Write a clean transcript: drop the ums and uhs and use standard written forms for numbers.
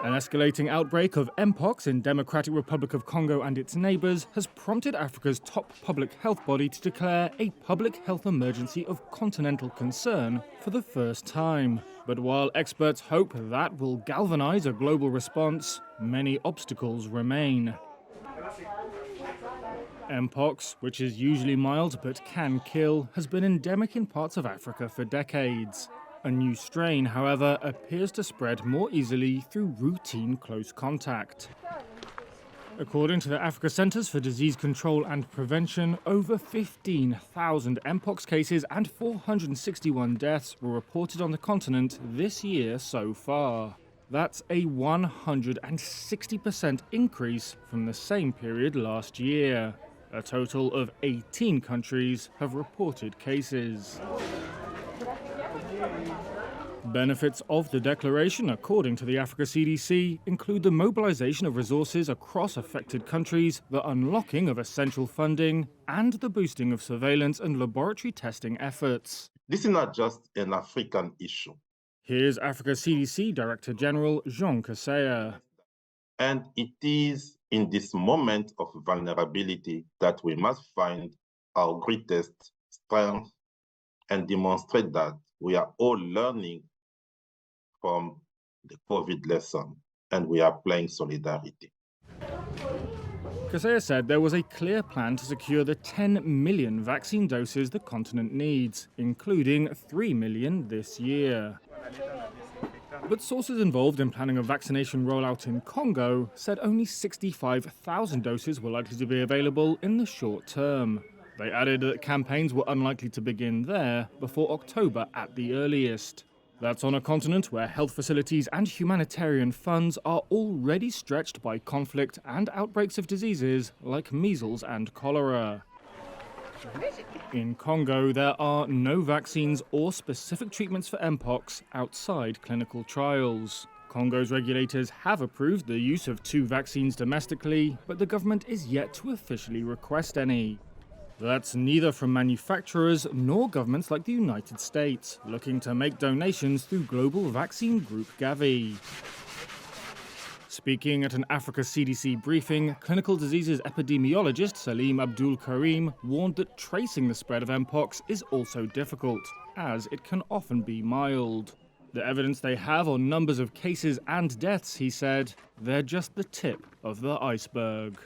An escalating outbreak of Mpox in Democratic Republic of Congo and its neighbours has prompted Africa's top public health body to declare a public health emergency of continental concern for the first time. But while experts hope that will galvanise a global response, many obstacles remain. Mpox, which is usually mild but can kill, has been endemic in parts of Africa for decades. A new strain, however, appears to spread more easily through routine close contact. According to the Africa Centers for Disease Control and Prevention, over 15,000 Mpox cases and 461 deaths were reported on the continent this year so far. That's a 160% increase from the same period last year. A total of 18 countries have reported cases. Benefits of the declaration, according to the Africa CDC, include the mobilization of resources across affected countries, the unlocking of essential funding, and the boosting of surveillance and laboratory testing efforts. This is not just an African issue. Here's Africa CDC Director General Jean Kaseya. And it is in this moment of vulnerability that we must find our greatest strength and demonstrate that we are all learning from the COVID lesson, and we are playing solidarity. Kaseya said there was a clear plan to secure the 10 million vaccine doses the continent needs, including 3 million this year. But sources involved in planning a vaccination rollout in Congo said only 65,000 doses were likely to be available in the short term. They added that campaigns were unlikely to begin there before October at the earliest. That's on a continent where health facilities and humanitarian funds are already stretched by conflict and outbreaks of diseases like measles and cholera. In Congo, there are no vaccines or specific treatments for Mpox outside clinical trials. Congo's regulators have approved the use of 2 vaccines domestically, but the government is yet to officially request any. That's neither from manufacturers nor governments like the United States, looking to make donations through global vaccine group Gavi. Speaking at an Africa CDC briefing, clinical diseases epidemiologist Salim Abdul Karim warned that tracing the spread of Mpox is also difficult, as it can often be mild. The evidence they have on numbers of cases and deaths, he said, they're just the tip of the iceberg.